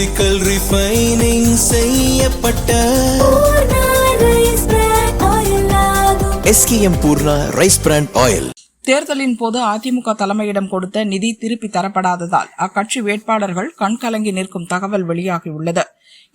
Physical refining செய்யப்பட்ட SKM Poorna rice brand oil. தேர்தலின் போது அதிமுக தலைமையிடம் கொடுத்த நிதி திருப்பி தரப்படாததால் அக்கட்சி வேட்பாளர்கள் கண்கலங்கி நிற்கும் தகவல் வெளியாகியுள்ளது.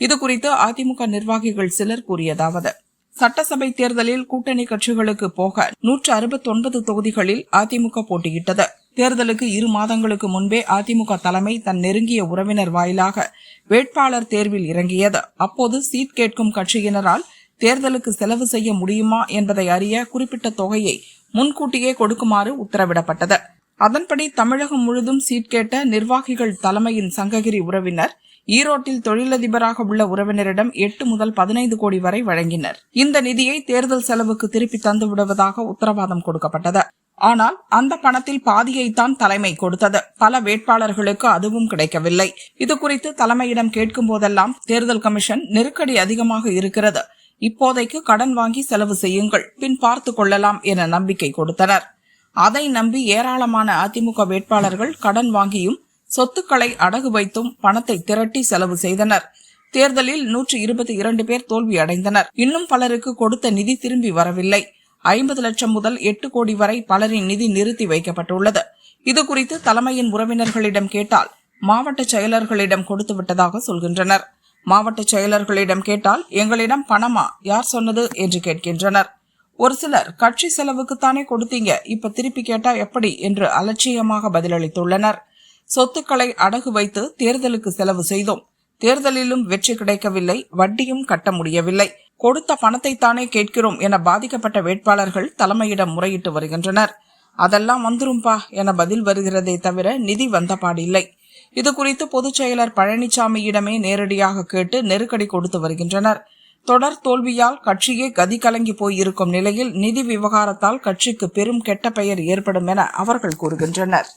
இதுகுறித்து அதிமுக நிர்வாகிகள் சிலர் கூறியதாவது: சட்டசபை தேர்தலில் கூட்டணி கட்சிகளுக்கு போக 169 தொகுதிகளில் அதிமுக போட்டியிட்டது. தேர்தலுக்கு 2 மாதங்களுக்கு முன்பே அதிமுக தலைமை தன் நெருங்கிய உறவினர் வாயிலாக வேட்பாளர் தேர்வில் இறங்கியது. அப்போது சீட் கேட்கும் கட்சியினரால் தேர்தலுக்கு செலவு செய்ய முடியுமா என்பதை அறிய குறிப்பிட்ட தொகையை முன்கூட்டியே கொடுக்குமாறு உத்தரவிடப்பட்டது. அதன்படி தமிழகம் முழுதும் சீட் கேட்ட நிர்வாகிகள் தலைமையின் சங்ககிரி உறவினர் ஈரோட்டில் தொழிலதிபராக உள்ள உறவினரிடம் 8 முதல் 15 கோடி வரை வழங்கினர். இந்த நிதியை தேர்தல் செலவுக்கு திருப்பி தந்து விடுவதாக உத்தரவாதம் கொடுக்கப்பட்டது. ஆனால் அந்த பணத்தில் பாதியைத்தான் தலைமை கொடுத்தது. பல வேட்பாளர்களுக்கு அதுவும் கிடைக்கவில்லை. இதுகுறித்து தலைமையிடம் கேட்கும் போதெல்லாம் தேர்தல் கமிஷன் நெருக்கடி அதிகமாக இருக்கிறது, இப்போதைக்கு கடன் வாங்கி செலவு செய்யுங்கள், பின் பார்த்து கொள்ளலாம் என நம்பிக்கை கொடுத்தனர். அதை நம்பி ஏராளமான அதிமுக வேட்பாளர்கள் கடன் வாங்கியும் சொத்துக்களை அடகு வைத்தும் பணத்தை திரட்டி செலவு செய்தனர். தேர்தலில் 122 பேர் தோல்வி அடைந்தனர். இன்னும் பலருக்கு கொடுத்த நிதி திரும்பி வரவில்லை. 50 லட்சம் முதல் 8 கோடி வரை பலரின் நிதி நிறுத்தி வைக்கப்பட்டுள்ளது. இதுகுறித்து தலைமையின் உறவினர்களிடம் கேட்டால் மாவட்ட செயலர்களிடம் கொடுத்து விட்டதாக சொல்கின்றனர். மாவட்ட செயலர்களிடம் கேட்டால் எங்களிடம் பணமா, யார் சொன்னது என்று கேட்கின்றனர். ஒரு சிலர் கட்சி செலவுக்குத்தானே கொடுத்தீங்க, இப்ப திருப்பி கேட்டா எப்படி என்று அலட்சியமாக பதிலளித்துள்ளனர். சொத்துக்களை அடகு வைத்து தேர்தலுக்கு செலவு செய்தோம், தேர்தலிலும் வெற்றி கிடைக்கவில்லை, வட்டியும் கட்ட முடியவில்லை, கொடுத்த பணத்தைத்தானே கேட்கிறோம் என பாதிக்கப்பட்ட வேட்பாளர்கள் தலைமையிடம் முறையிட்டு வருகின்றனர். அதெல்லாம் வந்துரும்பா என பதில் வருகிறதே தவிர நிதி வந்தபாடில்லை. இதுகுறித்து பொதுச் செயலர் பழனிசாமியிடமே நேரடியாக கேட்டு நெருக்கடி கொடுத்து வருகின்றனர். தொடர் தோல்வியால் கட்சியே கதி கலங்கி போயிருக்கும் நிலையில் நிதி விவகாரத்தால் கட்சிக்கு பெரும் கெட்ட பெயர் ஏற்படும் என அவர்கள் கூறுகின்றனர்.